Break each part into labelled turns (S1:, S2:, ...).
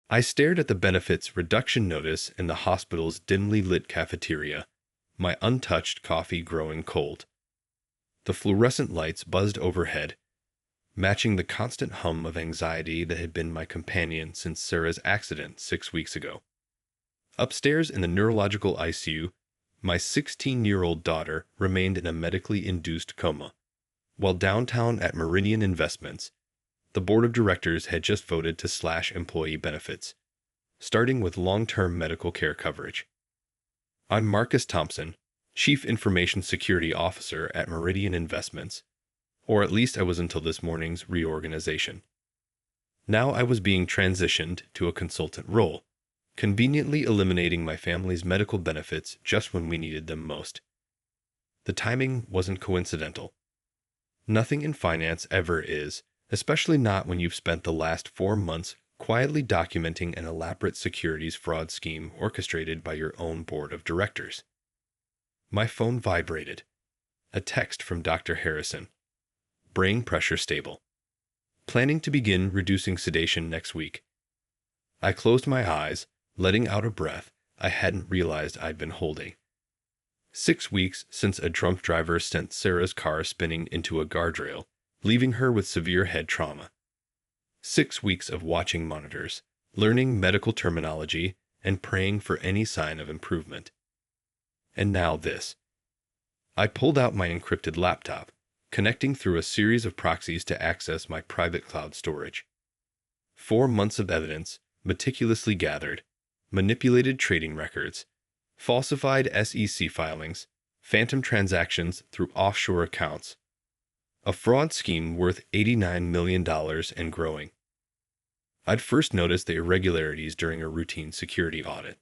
S1: I stared at the benefits reduction notice in the hospital's dimly lit cafeteria, my untouched coffee growing cold. The fluorescent lights buzzed overhead, matching the constant hum of anxiety that had been my companion since Sarah's accident 6 weeks ago. Upstairs in the neurological ICU, my 16-year-old daughter remained in a medically induced coma, while downtown at Meridian Investments, the board of directors had just voted to slash employee benefits, starting with long-term medical care coverage. I'm Marcus Thompson, Chief Information Security Officer at Meridian Investments, or at least I was until this morning's reorganization. Now I was being transitioned to a consultant role, conveniently eliminating my family's medical benefits just when we needed them most. The timing wasn't coincidental. Nothing in finance ever is, especially not when you've spent the last 4 months quietly documenting an elaborate securities fraud scheme orchestrated by your own board of directors. My phone vibrated. A text from Dr. Harrison. Brain pressure stable. Planning to begin reducing sedation next week. I closed my eyes, letting out a breath I hadn't realized I'd been holding. 6 weeks since a drunk driver sent Sarah's car spinning into a guardrail, leaving her with severe head trauma. 6 weeks of watching monitors, learning medical terminology, and praying for any sign of improvement. And now this. I pulled out my encrypted laptop, connecting through a series of proxies to access my private cloud storage. 4 months of evidence, meticulously gathered, manipulated trading records, falsified SEC filings, phantom transactions through offshore accounts. A fraud scheme worth $89 million and growing. I'd first noticed the irregularities during a routine security audit.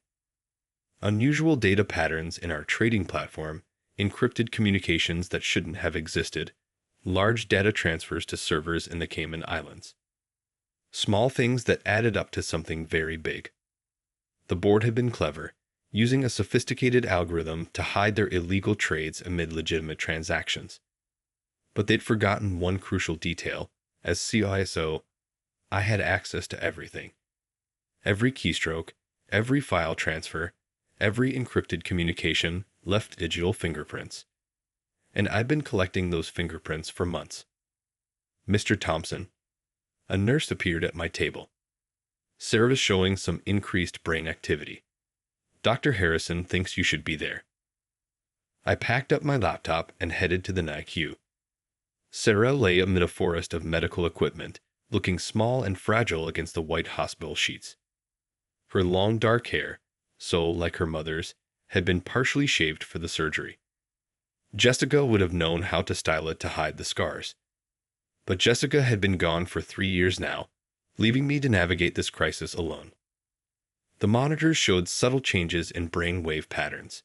S1: Unusual data patterns in our trading platform, encrypted communications that shouldn't have existed, large data transfers to servers in the Cayman Islands. Small things that added up to something very big. The board had been clever, using a sophisticated algorithm to hide their illegal trades amid legitimate transactions. But they'd forgotten one crucial detail. As CISO, I had access to everything. Every keystroke, every file transfer, every encrypted communication left digital fingerprints. And I'd been collecting those fingerprints for months. Mr. Thompson. A nurse appeared at my table. Sarah's showing some increased brain activity. Dr. Harrison thinks you should be there. I packed up my laptop and headed to the NICU. Sarah lay amid a forest of medical equipment, looking small and fragile against the white hospital sheets. Her long dark hair, so like her mother's, had been partially shaved for the surgery. Jessica would have known how to style it to hide the scars. But Jessica had been gone for 3 years now, leaving me to navigate this crisis alone. The monitors showed subtle changes in brain wave patterns.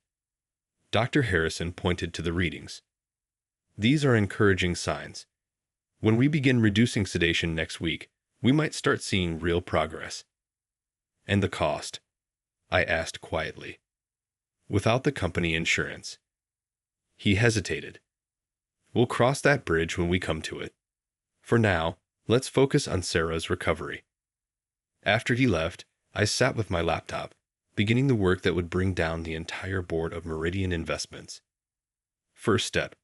S1: Dr. Harrison pointed to the readings. These are encouraging signs. When we begin reducing sedation next week, we might start seeing real progress. And the cost? I asked quietly. Without the company insurance. He hesitated. We'll cross that bridge when we come to it. For now, let's focus on Sarah's recovery. After he left, I sat with my laptop, beginning the work that would bring down the entire board of Meridian Investments. First step.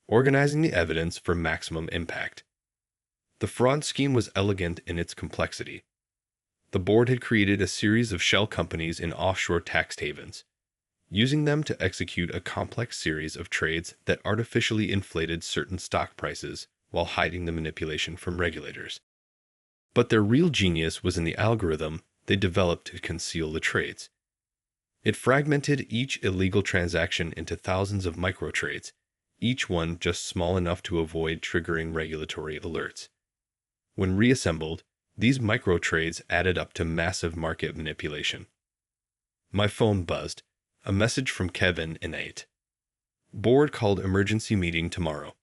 S1: Organizing the evidence for maximum impact. The fraud scheme was elegant in its complexity. The board had created a series of shell companies in offshore tax havens, using them to execute a complex series of trades that artificially inflated certain stock prices while hiding the manipulation from regulators. But their real genius was in the algorithm they developed to conceal the trades. It fragmented each illegal transaction into thousands of micro-trades, each one just small enough to avoid triggering regulatory alerts. When reassembled, these micro-trades added up to massive market manipulation. My phone buzzed. A message from Kevin in 8. Board called emergency meeting tomorrow.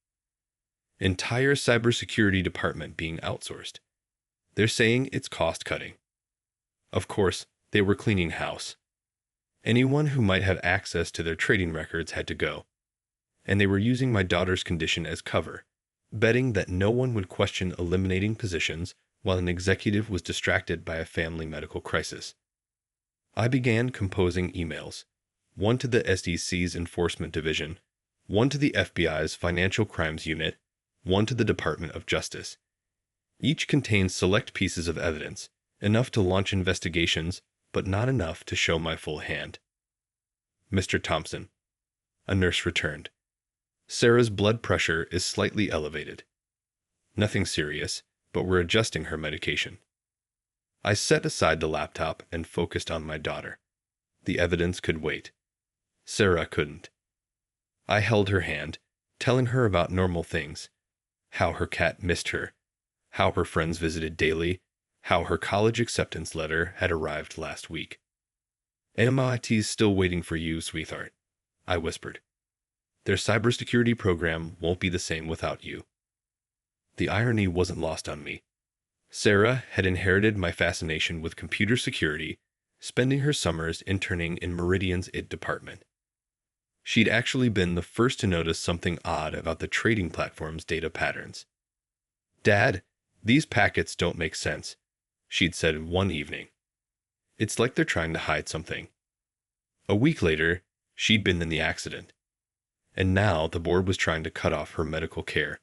S1: Entire cybersecurity department being outsourced. They're saying it's cost-cutting. Of course, they were cleaning house. Anyone who might have access to their trading records had to go. And they were using my daughter's condition as cover, betting that no one would question eliminating positions while an executive was distracted by a family medical crisis. I began composing emails, one to the SEC's Enforcement Division, one to the FBI's Financial Crimes Unit, one to the Department of Justice. Each contained select pieces of evidence, enough to launch investigations, but not enough to show my full hand. Mr. Thompson. A nurse returned. Sarah's blood pressure is slightly elevated. Nothing serious, but we're adjusting her medication. I set aside the laptop and focused on my daughter. The evidence could wait. Sarah couldn't. I held her hand, telling her about normal things. How her cat missed her. How her friends visited daily. How her college acceptance letter had arrived last week. MIT's still waiting for you, sweetheart, I whispered. Their cybersecurity program won't be the same without you. The irony wasn't lost on me. Sarah had inherited my fascination with computer security, spending her summers interning in Meridian's IT department. She'd actually been the first to notice something odd about the trading platform's data patterns. "Dad, these packets don't make sense," she'd said one evening. "It's like they're trying to hide something." A week later, she'd been in the accident. And now the board was trying to cut off her medical care,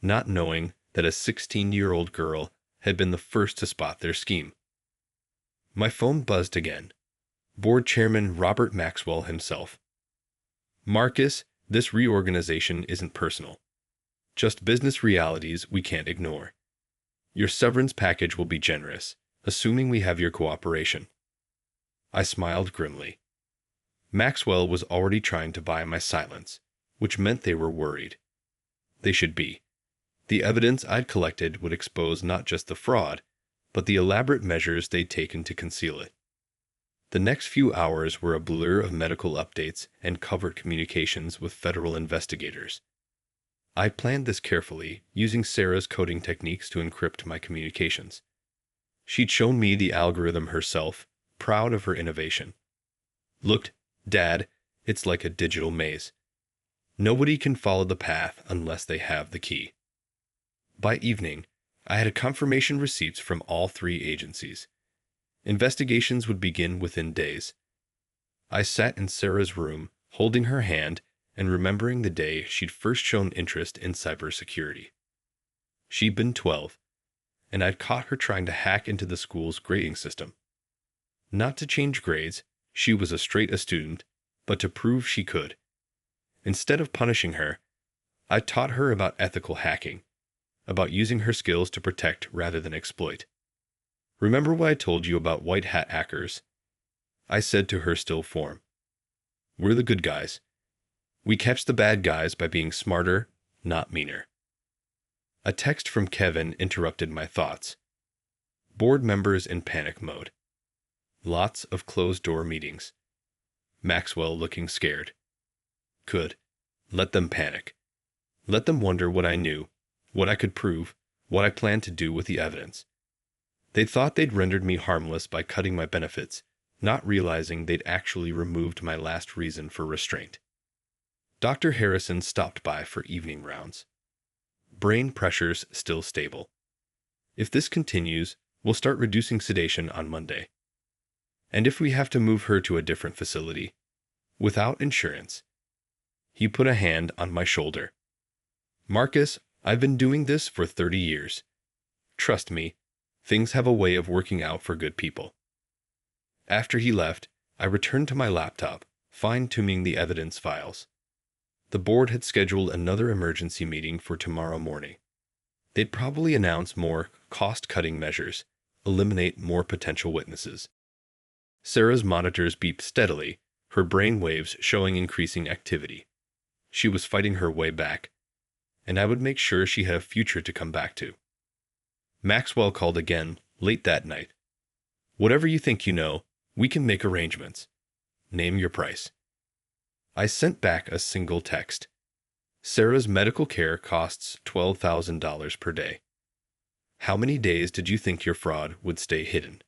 S1: not knowing that a 16-year-old girl had been the first to spot their scheme. My phone buzzed again. Board Chairman Robert Maxwell himself. "Marcus, this reorganization isn't personal. Just business realities we can't ignore. Your severance package will be generous, assuming we have your cooperation." I smiled grimly. Maxwell was already trying to buy my silence, which meant they were worried. They should be. The evidence I'd collected would expose not just the fraud, but the elaborate measures they'd taken to conceal it. The next few hours were a blur of medical updates and covert communications with federal investigators. I planned this carefully, using Sarah's coding techniques to encrypt my communications. She'd shown me the algorithm herself, proud of her innovation. "Look, Dad, it's like a digital maze. Nobody can follow the path unless they have the key." By evening, I had confirmation receipts from all three agencies. Investigations would begin within days. I sat in Sarah's room, holding her hand and remembering the day she'd first shown interest in cybersecurity. She'd been 12, and I'd caught her trying to hack into the school's grading system. Not to change grades, she was a straight-A student, but to prove she could. Instead of punishing her, I taught her about ethical hacking, about using her skills to protect rather than exploit. "Remember what I told you about white hat hackers?" I said to her still form. "We're the good guys. We catch the bad guys by being smarter, not meaner." A text from Kevin interrupted my thoughts. Board members in panic mode. Lots of closed-door meetings. Maxwell looking scared. Good. Let them panic. Let them wonder what I knew, what I could prove, what I planned to do with the evidence. They thought they'd rendered me harmless by cutting my benefits, not realizing they'd actually removed my last reason for restraint. Dr. Harrison stopped by for evening rounds. Brain pressures still stable. If this continues, we'll start reducing sedation on Monday. And if we have to move her to a different facility, without insurance. He put a hand on my shoulder. "Marcus, I've been doing this for 30 years. Trust me, things have a way of working out for good people." After he left, I returned to my laptop, fine-tuning the evidence files. The board had scheduled another emergency meeting for tomorrow morning. They'd probably announce more cost-cutting measures, eliminate more potential witnesses. Sarah's monitors beeped steadily, her brain waves showing increasing activity. She was fighting her way back, and I would make sure she had a future to come back to. Maxwell called again, late that night. "Whatever you think you know, we can make arrangements. Name your price." I sent back a single text. Sarah's medical care costs $12,000 per day. How many days did you think your fraud would stay hidden?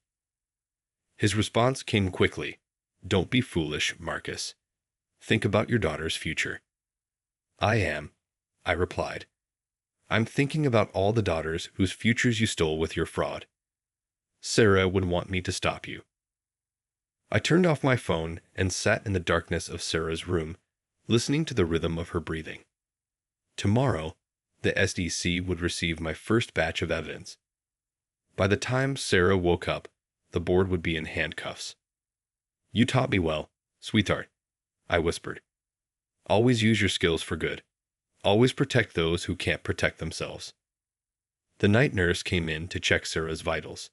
S1: His response came quickly. "Don't be foolish, Marcus. Think about your daughter's future." "I am," I replied. I'm thinking about all the daughters whose futures you stole with your fraud. Sarah would want me to stop you. I turned off my phone and sat in the darkness of Sarah's room, listening to the rhythm of her breathing. Tomorrow, the SEC would receive my first batch of evidence. By the time Sarah woke up, the board would be in handcuffs. You taught me well, sweetheart, I whispered. Always use your skills for good. Always protect those who can't protect themselves. The night nurse came in to check Sarah's vitals.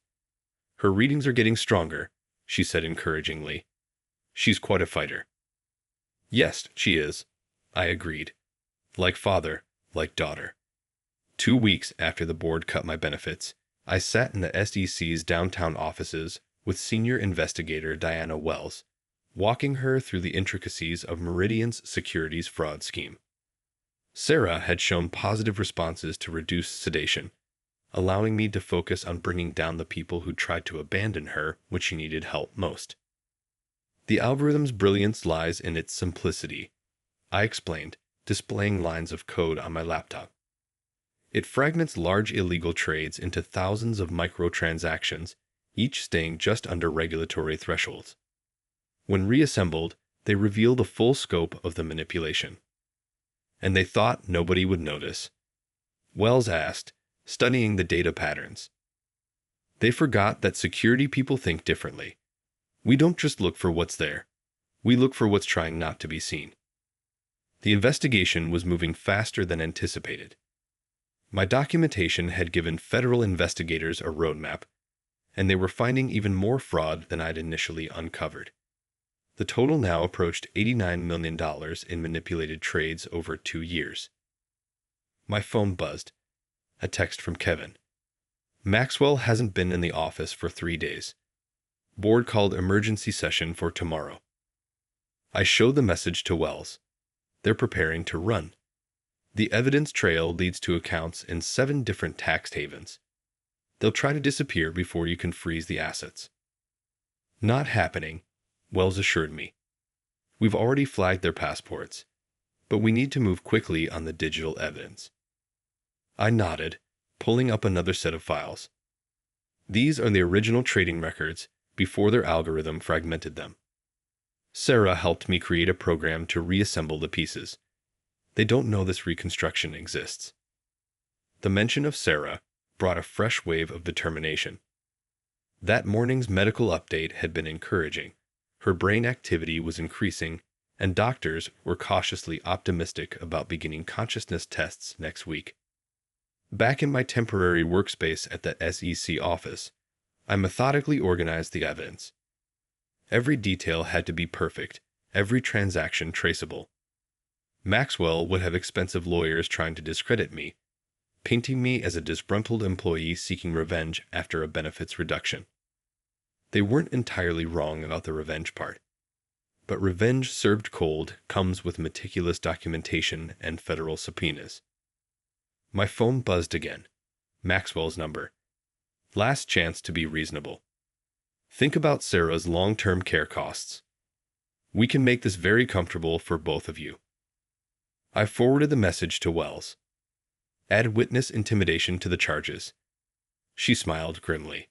S1: Her readings are getting stronger, she said encouragingly. She's quite a fighter. Yes, she is, I agreed. Like father, like daughter. 2 weeks after the board cut my benefits, I sat in the SEC's downtown offices with senior investigator Diana Wells, walking her through the intricacies of Meridian's securities fraud scheme. Sarah had shown positive responses to reduced sedation, allowing me to focus on bringing down the people who tried to abandon her when she needed help most. The algorithm's brilliance lies in its simplicity, I explained, displaying lines of code on my laptop. It fragments large illegal trades into thousands of microtransactions, each staying just under regulatory thresholds. When reassembled, they reveal the full scope of the manipulation. And they thought nobody would notice. Wells asked, studying the data patterns. They forgot that security people think differently. We don't just look for what's there. We look for what's trying not to be seen. The investigation was moving faster than anticipated. My documentation had given federal investigators a roadmap, and they were finding even more fraud than I'd initially uncovered. The total now approached $89 million in manipulated trades over 2 years. My phone buzzed. A text from Kevin. Maxwell hasn't been in the office for 3 days. Board called emergency session for tomorrow. I showed the message to Wells. They're preparing to run. The evidence trail leads to accounts in 7 different tax havens. They'll try to disappear before you can freeze the assets. Not happening, Wells assured me. We've already flagged their passports, but we need to move quickly on the digital evidence. I nodded, pulling up another set of files. These are the original trading records before their algorithm fragmented them. Sarah helped me create a program to reassemble the pieces. They don't know this reconstruction exists. The mention of Sarah brought a fresh wave of determination. That morning's medical update had been encouraging. Her brain activity was increasing, and doctors were cautiously optimistic about beginning consciousness tests next week. Back in my temporary workspace at the SEC office, I methodically organized the evidence. Every detail had to be perfect, every transaction traceable. Maxwell would have expensive lawyers trying to discredit me, painting me as a disgruntled employee seeking revenge after a benefits reduction. They weren't entirely wrong about the revenge part. But revenge served cold comes with meticulous documentation and federal subpoenas. My phone buzzed again. Maxwell's number. Last chance to be reasonable. Think about Sarah's long-term care costs. We can make this very comfortable for both of you. I forwarded the message to Wells. Add witness intimidation to the charges. She smiled grimly.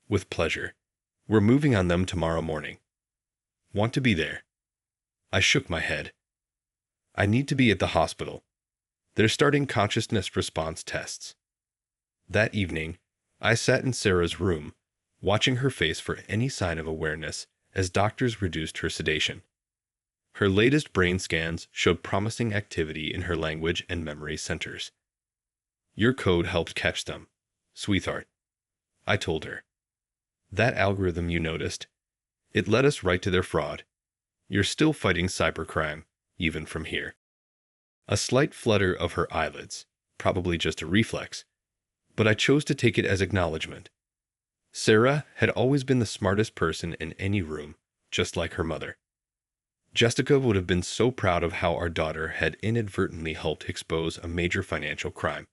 S1: With pleasure. We're moving on them tomorrow morning. Want to be there? I shook my head. I need to be at the hospital. They're starting consciousness response tests. That evening, I sat in Sarah's room, watching her face for any sign of awareness as doctors reduced her sedation. Her latest brain scans showed promising activity in her language and memory centers. Your code helped catch them, sweetheart, I told her. That algorithm you noticed, it led us right to their fraud. You're still fighting cybercrime, even from here. A slight flutter of her eyelids, probably just a reflex, but I chose to take it as acknowledgement. Sarah had always been the smartest person in any room, just like her mother. Jessica would have been so proud of how our daughter had inadvertently helped expose a major financial crime.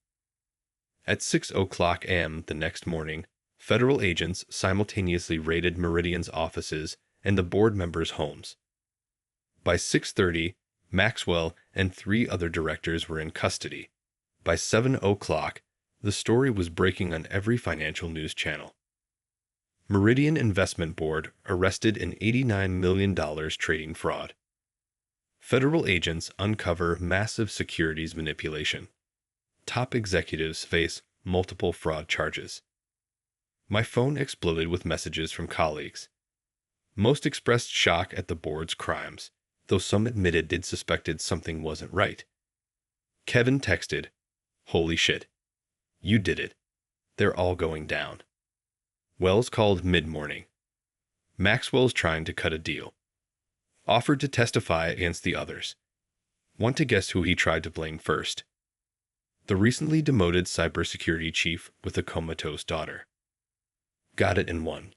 S1: At 6:00 a.m. the next morning, federal agents simultaneously raided Meridian's offices and the board members' homes. By 6:30, Maxwell and 3 other directors were in custody, By 7 o'clock, the story was breaking on every financial news channel. Meridian Investment Board arrested in $89 million trading fraud. Federal agents uncover massive securities manipulation. Top executives face multiple fraud charges. My phone exploded with messages from colleagues. Most expressed shock at the board's crimes, though some admitted they'd suspected something wasn't right. Kevin texted, "Holy shit. You did it. They're all going down." Wells called mid-morning. "Maxwell's trying to cut a deal. Offered to testify against the others. Want to guess who he tried to blame first?" "The recently demoted cybersecurity chief with a comatose daughter." "Got it in one.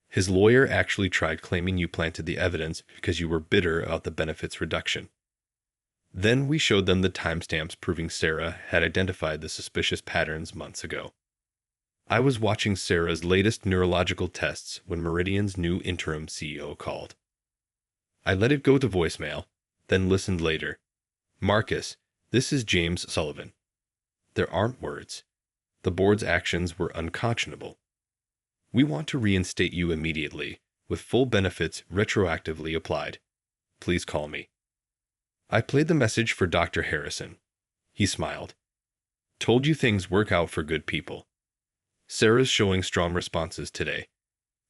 S1: His lawyer actually tried claiming you planted the evidence because you were bitter about the benefits reduction. Then we showed them the timestamps proving Sarah had identified the suspicious patterns months ago. I was watching Sarah's latest neurological tests when Meridian's new interim CEO called. I let it go to voicemail, then listened later. "Marcus, this is James Sullivan." There aren't words. The board's actions were unconscionable. "We want to reinstate you immediately, with full benefits retroactively applied. Please call me." I played the message for Dr. Harrison. He smiled. "Told you things work out for good people. Sarah's showing strong responses today.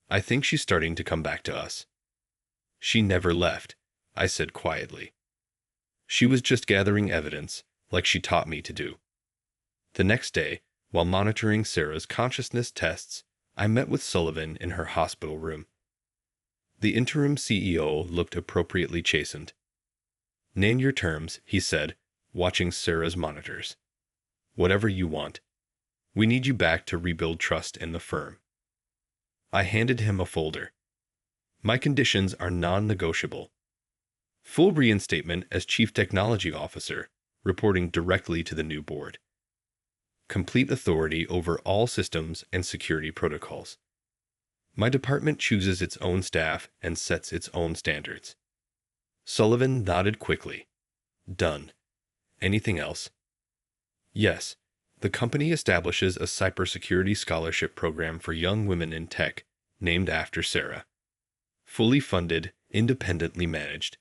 S1: I think she's starting to come back to us." "She never left," I said quietly. "She was just gathering evidence, like she taught me to do." The next day, while monitoring Sarah's consciousness tests, I met with Sullivan in her hospital room. The interim CEO looked appropriately chastened. "Name your terms," he said, watching Sarah's monitors. "Whatever you want. We need you back to rebuild trust in the firm." I handed him a folder. "My conditions are non-negotiable. Full reinstatement as Chief Technology Officer, reporting directly to the new board. Complete authority over all systems and security protocols. My department chooses its own staff and sets its own standards." Sullivan nodded quickly. "Done. Anything else?" "Yes. The company establishes a cybersecurity scholarship program for young women in tech, named after Sarah. Fully funded, independently managed,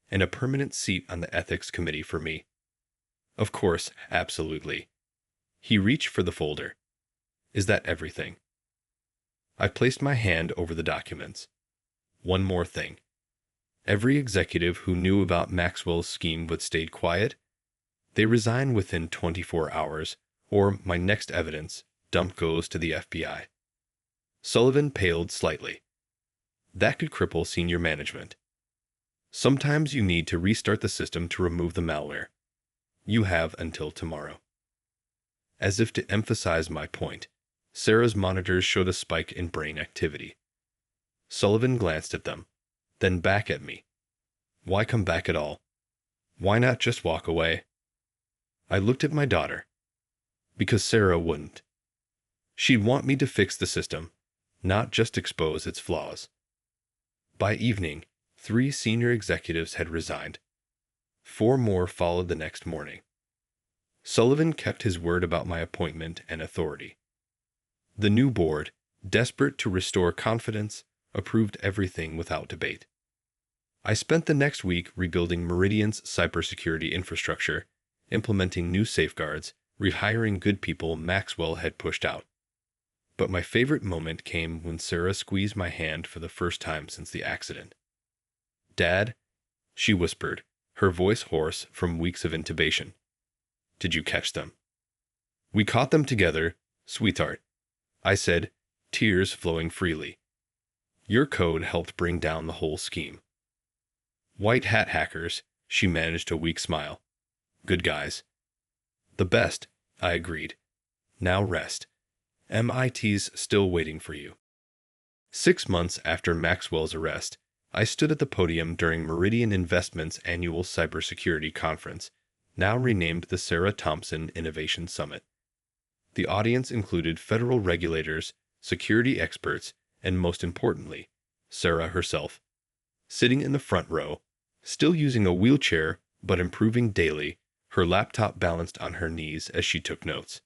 S1: and a permanent seat on the ethics committee for me." "Of course, absolutely." He reached for the folder. "Is that everything?" I placed my hand over the documents. "One more thing. Every executive who knew about Maxwell's scheme but stayed quiet, they resign within 24 hours, or my next evidence dump goes to the FBI." Sullivan paled slightly. "That could cripple senior management. Sometimes you need to restart the system to remove the malware. You have until tomorrow." As if to emphasize my point, Sarah's monitors showed a spike in brain activity. Sullivan glanced at them, then back at me. "Why come back at all? Why not just walk away?" I looked at my daughter. "Because Sarah wouldn't. She'd want me to fix the system, not just expose its flaws." By evening, 3 senior executives had resigned. 4 more followed the next morning. Sullivan kept his word about my appointment and authority. The new board, desperate to restore confidence, approved everything without debate. I spent the next week rebuilding Meridian's cybersecurity infrastructure, implementing new safeguards, rehiring good people Maxwell had pushed out. But my favorite moment came when Sarah squeezed my hand for the first time since the accident. "Dad," she whispered, her voice hoarse from weeks of intubation. "Did you catch them?" "We caught them together, sweetheart," I said, tears flowing freely. "Your code helped bring down the whole scheme." "White hat hackers," she managed a weak smile. "Good guys." "The best," I agreed. "Now rest. MIT's still waiting for you." 6 months after Maxwell's arrest, I stood at the podium during Meridian Investments' annual cybersecurity conference, now renamed the Sarah Thompson Innovation Summit. The audience included federal regulators, security experts, and most importantly, Sarah herself. Sitting in the front row, still using a wheelchair but improving daily, her laptop balanced on her knees as she took notes.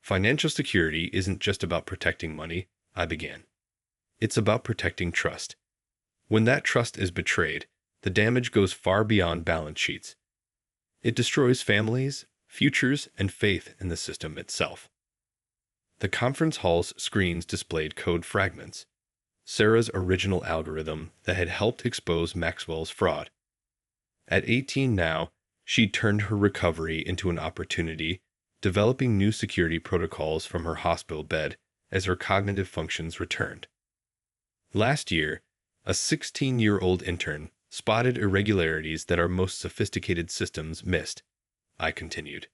S1: Financial security isn't just about protecting money, I began. It's about protecting trust. When that trust is betrayed, the damage goes far beyond balance sheets. It destroys families, futures, and faith in the system itself. The conference hall's screens displayed code fragments, Sarah's original algorithm that had helped expose Maxwell's fraud. At 18 now, she'd turned her recovery into an opportunity, developing new security protocols from her hospital bed as her cognitive functions returned. Last year, a 16-year-old intern spotted irregularities that our most sophisticated systems missed, I continued.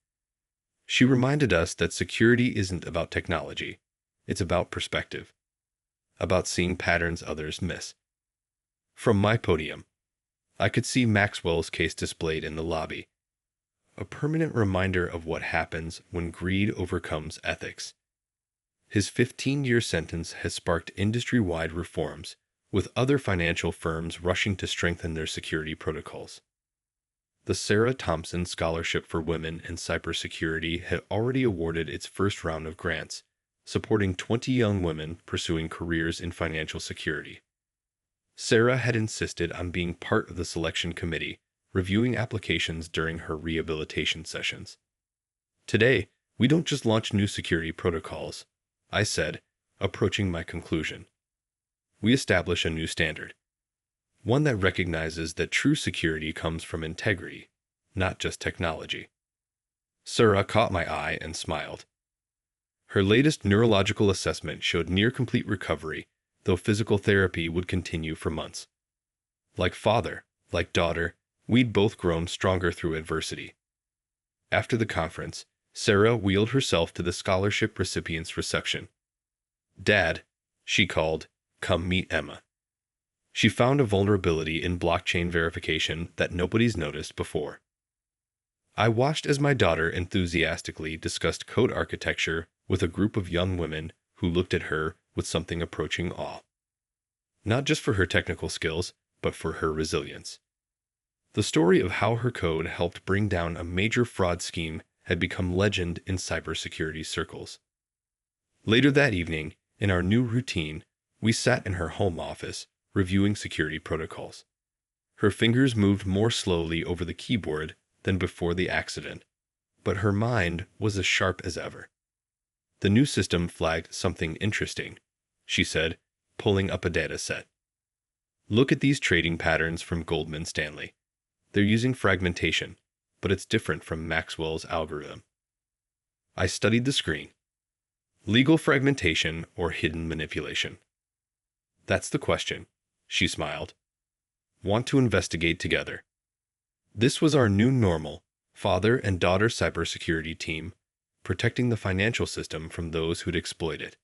S1: She reminded us that security isn't about technology, it's about perspective, about seeing patterns others miss. From my podium, I could see Maxwell's case displayed in the lobby, a permanent reminder of what happens when greed overcomes ethics. His 15-year sentence has sparked industry-wide reforms, with other financial firms rushing to strengthen their security protocols. The Sarah Thompson Scholarship for Women in Cybersecurity had already awarded its first round of grants, supporting 20 young women pursuing careers in financial security. Sarah had insisted on being part of the selection committee, reviewing applications during her rehabilitation sessions. Today, we don't just launch new security protocols, I said, approaching my conclusion. We establish a new standard, one that recognizes that true security comes from integrity, not just technology. Sarah caught my eye and smiled. Her latest neurological assessment showed near-complete recovery, though physical therapy would continue for months. Like father, like daughter, we'd both grown stronger through adversity. After the conference, Sarah wheeled herself to the scholarship recipient's reception. "Dad," she called, "come meet Emma." She found a vulnerability in blockchain verification that nobody's noticed before. I watched as my daughter enthusiastically discussed code architecture with a group of young women who looked at her with something approaching awe. Not just for her technical skills, but for her resilience. The story of how her code helped bring down a major fraud scheme had become legend in cybersecurity circles. Later that evening, in our new routine, we sat in her home office, reviewing security protocols. Her fingers moved more slowly over the keyboard than before the accident, but her mind was as sharp as ever. "The new system flagged something interesting," she said, pulling up a data set. "Look at these trading patterns from Goldman Stanley. They're using fragmentation, but it's different from Maxwell's algorithm." I studied the screen. Legal fragmentation or hidden manipulation? "That's the question," she smiled. "Want to investigate together?" This was our new normal, father and daughter cybersecurity team, protecting the financial system from those who'd exploit it.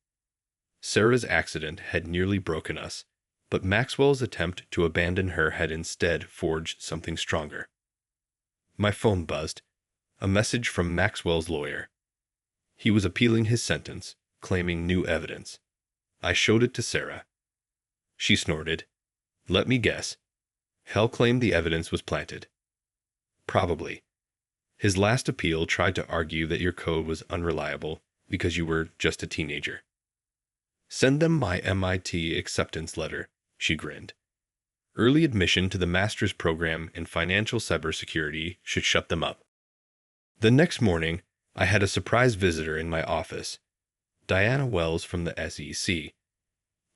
S1: Sarah's accident had nearly broken us, but Maxwell's attempt to abandon her had instead forged something stronger. My phone buzzed, a message from Maxwell's lawyer. He was appealing his sentence, claiming new evidence. I showed it to Sarah. She snorted. "Let me guess. Hell claimed the evidence was planted." "Probably. His last appeal tried to argue that your code was unreliable because you were just a teenager." "Send them my MIT acceptance letter," she grinned. "Early admission to the master's program in financial cybersecurity should shut them up." The next morning, I had a surprise visitor in my office, Diana Wells from the SEC.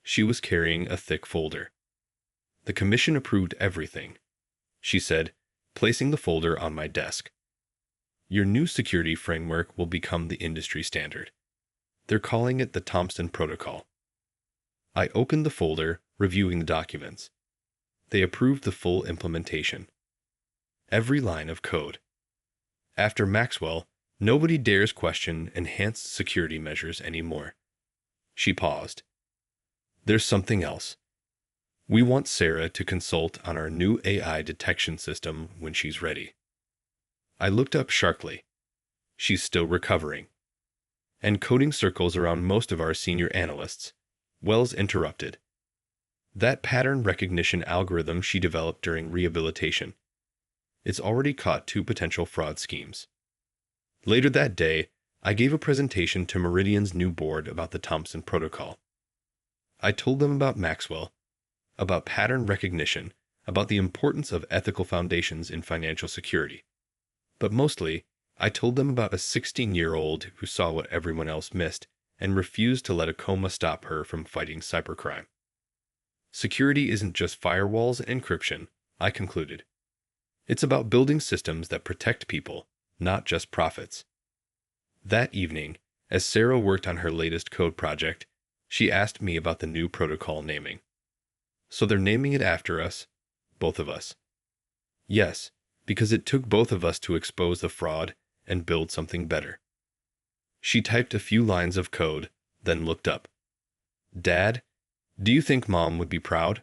S1: She was carrying a thick folder. "The commission approved everything," she said, placing the folder on my desk. "Your new security framework will become the industry standard. They're calling it the Thompson Protocol." I opened the folder, reviewing the documents. They approved the full implementation. Every line of code. After Maxwell, nobody dares question enhanced security measures anymore. She paused. "There's something else. We want Sarah to consult on our new AI detection system when she's ready." I looked up sharply. "She's still recovering." "And coding circles around most of our senior analysts," Wells interrupted. "That pattern recognition algorithm she developed during rehabilitation. It's already caught 2 potential fraud schemes. Later that day, I gave a presentation to Meridian's new board about the Thompson Protocol. I told them about Maxwell, about pattern recognition, about the importance of ethical foundations in financial security. But mostly, I told them about a 16-year-old who saw what everyone else missed and refused to let a coma stop her from fighting cybercrime. Security isn't just firewalls and encryption, I concluded. It's about building systems that protect people, not just profits. That evening, as Sarah worked on her latest code project, she asked me about the new protocol naming. So they're naming it after us, both of us. Yes, because it took both of us to expose the fraud and build something better. She typed a few lines of code, then looked up. Dad, do you think Mom would be proud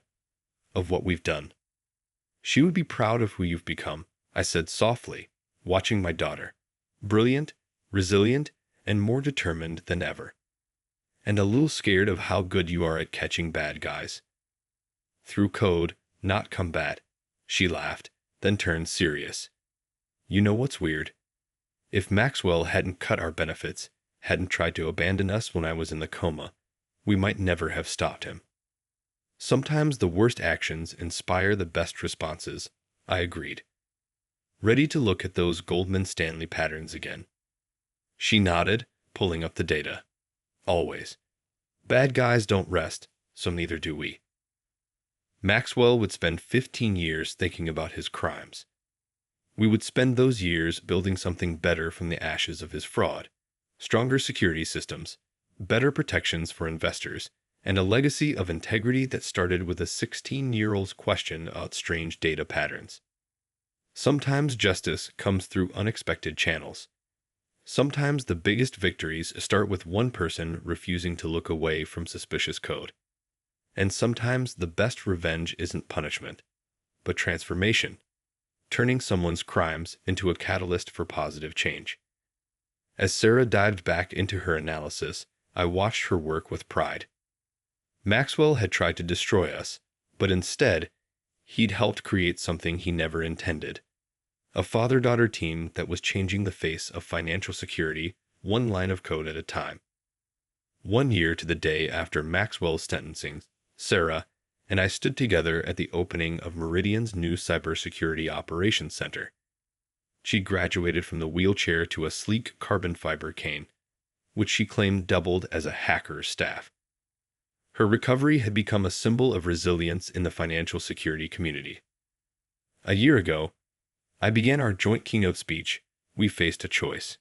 S1: of what we've done? She would be proud of who you've become, I said softly, watching my daughter. Brilliant, resilient, and more determined than ever. And a little scared of how good you are at catching bad guys. Through code, not combat, she laughed, then turned serious. You know what's weird? If Maxwell hadn't cut our benefits, hadn't tried to abandon us when I was in the coma, we might never have stopped him. Sometimes the worst actions inspire the best responses, I agreed. Ready to look at those Goldman Stanley patterns again. She nodded, pulling up the data. Always. Bad guys don't rest, so neither do we. Maxwell would spend 15 years thinking about his crimes. We would spend those years building something better from the ashes of his fraud, stronger security systems, better protections for investors, and a legacy of integrity that started with a 16-year-old's question about strange data patterns. Sometimes justice comes through unexpected channels. Sometimes the biggest victories start with one person refusing to look away from suspicious code. And sometimes the best revenge isn't punishment, but transformation, turning someone's crimes into a catalyst for positive change. As Sarah dived back into her analysis, I watched her work with pride. Maxwell had tried to destroy us, but instead, he'd helped create something he never intended. A father-daughter team that was changing the face of financial security one line of code at a time. 1 year to the day after Maxwell's sentencing, Sarah and I stood together at the opening of Meridian's new cybersecurity operations center. She graduated from the wheelchair to a sleek carbon fiber cane, which she claimed doubled as a hacker's staff. Her recovery had become a symbol of resilience in the financial security community. A year ago, I began our joint keynote speech. We faced a choice.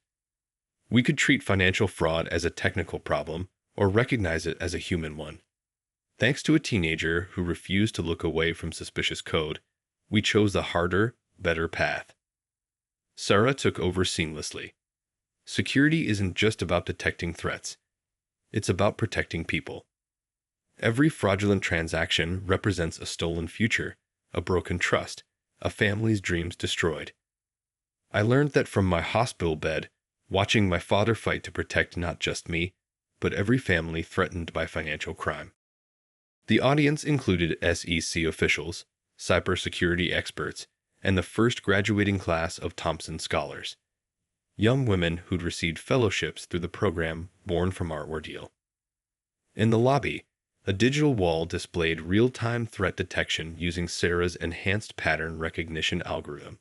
S1: We could treat financial fraud as a technical problem or recognize it as a human one. Thanks to a teenager who refused to look away from suspicious code, we chose the harder, better path. Sarah took over seamlessly. Security isn't just about detecting threats. It's about protecting people. Every fraudulent transaction represents a stolen future, a broken trust, a family's dreams destroyed. I learned that from my hospital bed, watching my father fight to protect not just me, but every family threatened by financial crime. The audience included SEC officials, cybersecurity experts, and the first graduating class of Thompson scholars, young women who'd received fellowships through the program born from our ordeal. In the lobby, a digital wall displayed real-time threat detection using Sarah's enhanced pattern recognition algorithm.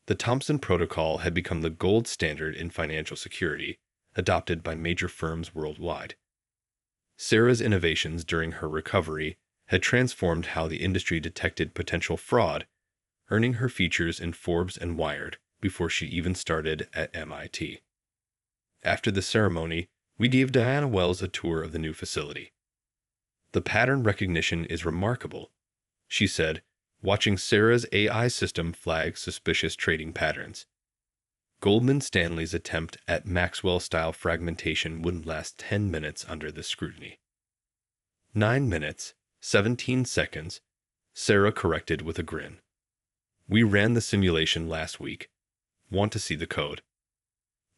S1: The Thompson Protocol had become the gold standard in financial security, adopted by major firms worldwide. Sarah's innovations during her recovery had transformed how the industry detected potential fraud, earning her features in Forbes and Wired before she even started at MIT. After the ceremony, we gave Diana Wells a tour of the new facility. The pattern recognition is remarkable, she said, watching Sarah's AI system flag suspicious trading patterns. Goldman Stanley's attempt at Maxwell-style fragmentation wouldn't last 10 minutes under this scrutiny. 9 minutes, 17 seconds, Sarah corrected with a grin. We ran the simulation last week. Want to see the code?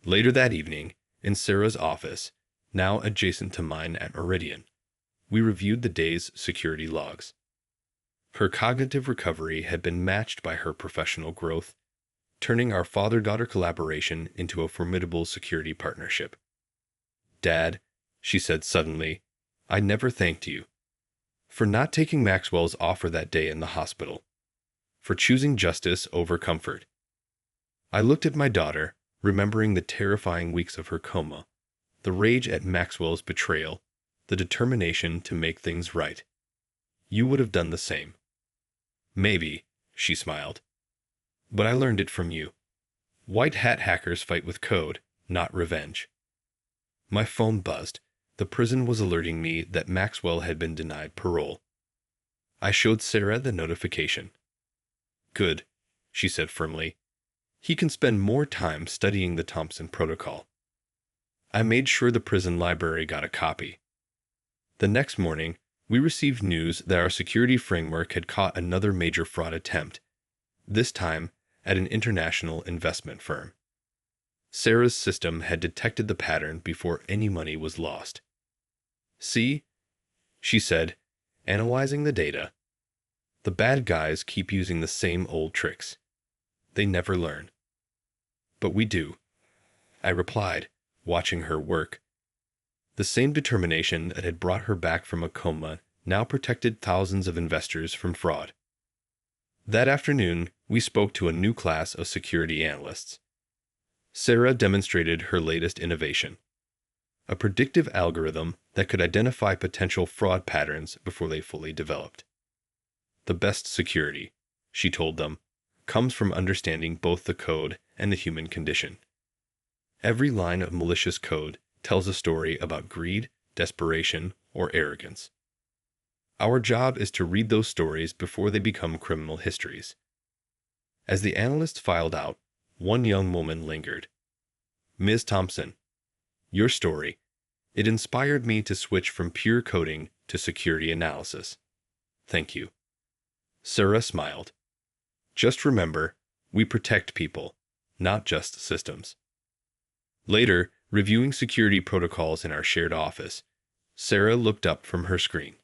S1: Later that evening, in Sarah's office, now adjacent to mine at Meridian, we reviewed the day's security logs. Her cognitive recovery had been matched by her professional growth, turning our father-daughter collaboration into a formidable security partnership. "Dad," she said suddenly, "I never thanked you. For not taking Maxwell's offer that day in the hospital. For choosing justice over comfort." I looked at my daughter, remembering the terrifying weeks of her coma, the rage at Maxwell's betrayal, the determination to make things right. "You would have done the same." "Maybe," she smiled. "But I learned it from you. White hat hackers fight with code, not revenge." My phone buzzed. The prison was alerting me that Maxwell had been denied parole. I showed Sarah the notification. "Good," she said firmly. "He can spend more time studying the Thompson Protocol." I made sure the prison library got a copy. The next morning, we received news that our security framework had caught another major fraud attempt, this time at an international investment firm. Sarah's system had detected the pattern before any money was lost. "See," she said, analyzing the data. "The bad guys keep using the same old tricks. They never learn." "But we do," I replied, watching her work. The same determination that had brought her back from a coma now protected thousands of investors from fraud. That afternoon, we spoke to a new class of security analysts. Sarah demonstrated her latest innovation, a predictive algorithm that could identify potential fraud patterns before they fully developed. "The best security," she told them, "comes from understanding both the code and the human condition. Every line of malicious code tells a story about greed, desperation, or arrogance. Our job is to read those stories before they become criminal histories." As the analysts filed out, one young woman lingered. "Ms. Thompson, your story, it inspired me to switch from pure coding to security analysis. Thank you." Sarah smiled. "Just remember, we protect people, not just systems." Later, reviewing security protocols in our shared office, Sarah looked up from her screen.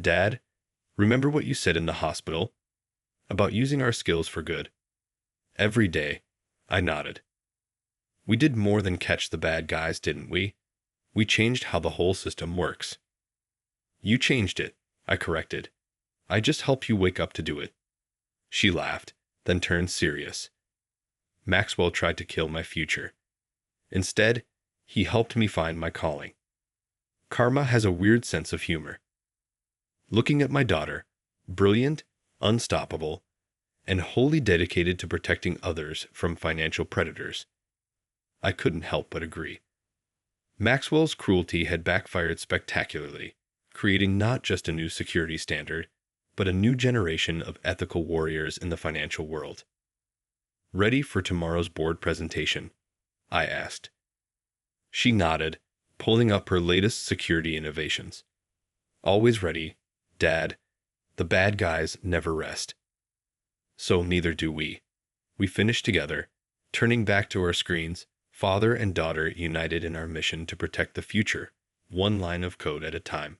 S1: "Dad, remember what you said in the hospital? About using our skills for good?" "Every day," I nodded. "We did more than catch the bad guys, didn't we? We changed how the whole system works." "You changed it," I corrected. "I just helped you wake up to do it." She laughed, then turned serious. "Maxwell tried to kill my future. Instead, he helped me find my calling. Karma has a weird sense of humor." Looking at my daughter, brilliant, unstoppable, and wholly dedicated to protecting others from financial predators, I couldn't help but agree. Maxwell's cruelty had backfired spectacularly, creating not just a new security standard, but a new generation of ethical warriors in the financial world. "Ready for tomorrow's board presentation?" I asked. She nodded, pulling up her latest security innovations. "Always ready, Dad. The bad guys never rest." So neither do we. We finished together, turning back to our screens, father and daughter united in our mission to protect the future, one line of code at a time.